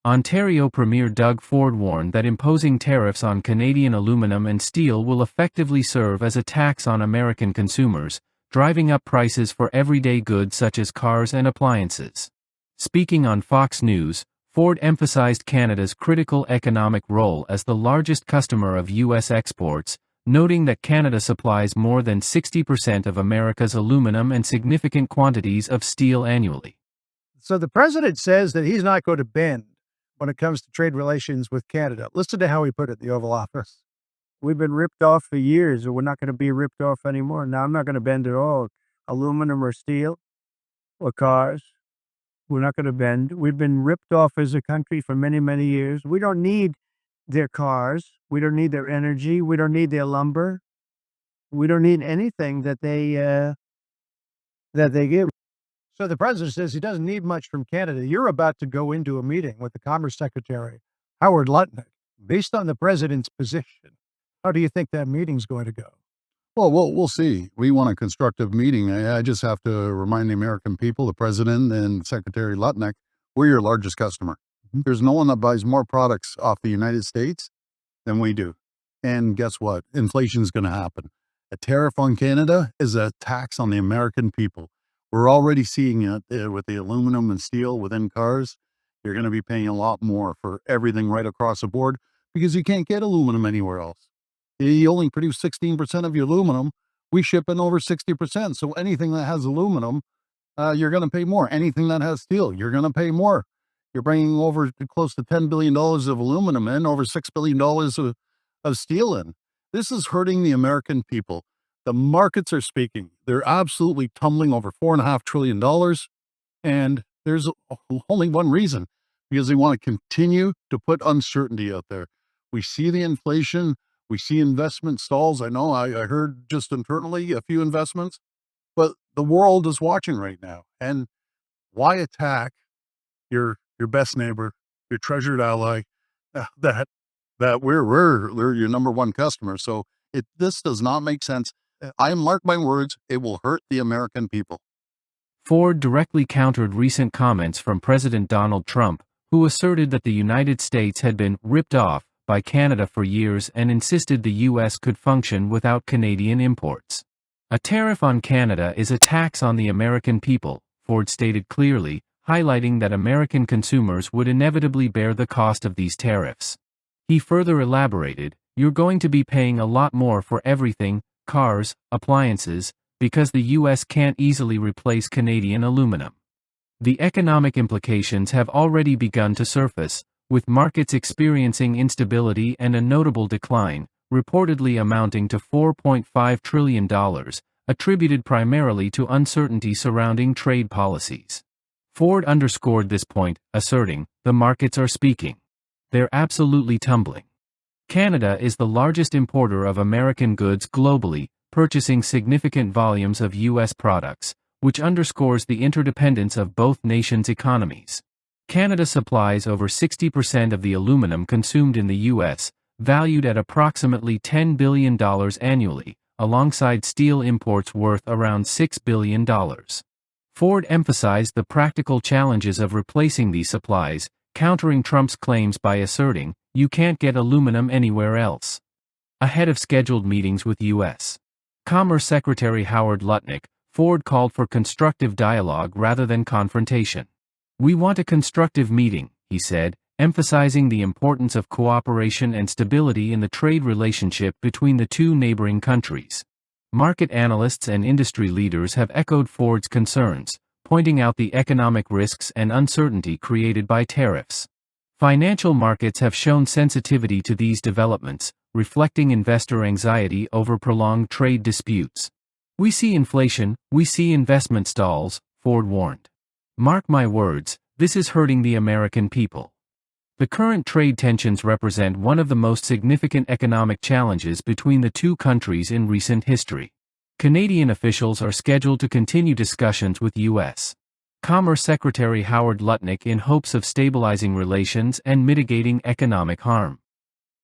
Ontario Premier Doug Ford warned that imposing tariffs on Canadian aluminum and steel will effectively serve as a tax on American consumers, driving up prices for everyday goods such as cars and appliances. Speaking on Fox News, Ford emphasized Canada's critical economic role as the largest customer of U.S. exports, noting that Canada supplies more than 60% of America's aluminum and significant quantities of steel annually. So the president says that he's not going to bend when it comes to trade relations with Canada. Listen to how he put it in the Oval Office. We've been ripped off for years, and we're not going to be ripped off anymore. Now, I'm not going to bend at all. Aluminum or steel or cars, we're not going to bend. We've been ripped off as a country for many, many years. We don't need their cars. We don't need their energy. We don't need their lumber. We don't need anything that they give. So the president says he doesn't need much from Canada. You're about to go into a meeting with the Commerce Secretary, Howard Lutnick. Based on the president's position, how do you think that meeting's going to go? Well, we'll see. We want a constructive meeting. I just have to remind the American people, the president and Secretary Lutnick, we're your largest customer. Mhm. There's no one that buys more products off the United States than we do. And guess what? Inflation's going to happen. A tariff on Canada is a tax on the American people. We're already seeing it with the aluminum and steel within cars. You're going to be paying a lot more for everything right across the board because you can't get aluminum anywhere else. You only produce 16% of your aluminum. We ship in over 60%. So anything that has aluminum, you're going to pay more. Anything that has steel, you're going to pay more. You're bringing over close to $10 billion of aluminum in, over $6 billion of steel in. This is hurting the American people. The markets are speaking. They're absolutely tumbling over $4.5 trillion. And there's only one reason, because they want to continue to put uncertainty out there. We see the inflation. We see investment stalls. I know I heard just internally a few investments, but the world is watching right now. And why attack your best neighbor, your treasured ally, that we're your number one customer. So this does not make sense. I mark my words, it will hurt the American people. Ford directly countered recent comments from President Donald Trump, who asserted that the United States had been ripped off by Canada for years and insisted the U.S. could function without Canadian imports. A tariff on Canada is a tax on the American people, Ford stated clearly, highlighting that American consumers would inevitably bear the cost of these tariffs. He further elaborated, "You're going to be paying a lot more for everything, cars, appliances, because the U.S. can't easily replace Canadian aluminum." The economic implications have already begun to surface, with markets experiencing instability and a notable decline, reportedly amounting to $4.5 trillion, attributed primarily to uncertainty surrounding trade policies. Ford underscored this point, asserting, "The markets are speaking. They're absolutely tumbling." Canada is the largest importer of American goods globally, purchasing significant volumes of U.S. products, which underscores the interdependence of both nations' economies. Canada supplies over 60% of the aluminum consumed in the U.S., valued at approximately $10 billion annually, alongside steel imports worth around $6 billion. Ford emphasized the practical challenges of replacing these supplies, countering Trump's claims by asserting, "You can't get aluminum anywhere else." Ahead of scheduled meetings with U.S. Commerce Secretary Howard Lutnick, Ford called for constructive dialogue rather than confrontation. "We want a constructive meeting," he said, emphasizing the importance of cooperation and stability in the trade relationship between the two neighboring countries. Market analysts and industry leaders have echoed Ford's concerns, pointing out the economic risks and uncertainty created by tariffs. Financial markets have shown sensitivity to these developments, reflecting investor anxiety over prolonged trade disputes. "We see inflation, we see investment stalls," Ford warned. "Mark my words, this is hurting the American people." The current trade tensions represent one of the most significant economic challenges between the two countries in recent history. Canadian officials are scheduled to continue discussions with U.S. Commerce Secretary Howard Lutnick in hopes of stabilizing relations and mitigating economic harm.